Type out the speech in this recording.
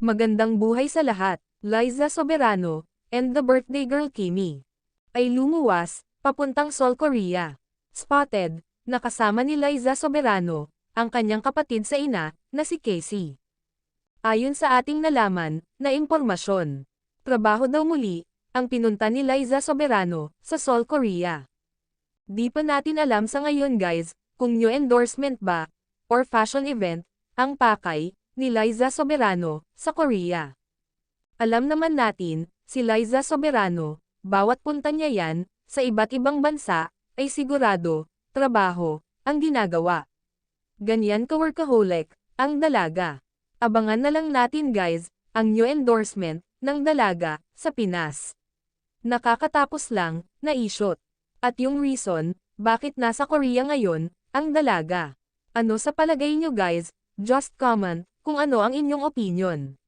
Magandang buhay sa lahat. Liza Soberano, and the birthday girl Kimi, ay lumuwas, papuntang Seoul, Korea. Spotted, nakasama ni Liza Soberano, ang kanyang kapatid sa ina, na si Casey. Ayon sa ating nalaman, na impormasyon, trabaho daw muli, ang pinunta ni Liza Soberano, sa Seoul, Korea. Di pa natin alam sa ngayon guys, kung new endorsement ba, or fashion event, ang pakay, ni Liza Soberano, sa Korea. Alam naman natin, si Liza Soberano, bawat punta niya yan, sa iba't ibang bansa, ay sigurado, trabaho, ang ginagawa. Ganyan ka-workaholic, ang dalaga. Abangan na lang natin guys, ang new endorsement, ng dalaga, sa Pinas. Nakakatapos lang, na i-shoot. At yung reason, bakit nasa Korea ngayon, ang dalaga. Ano sa palagay nyo guys? Just comment, kung ano ang inyong opinion.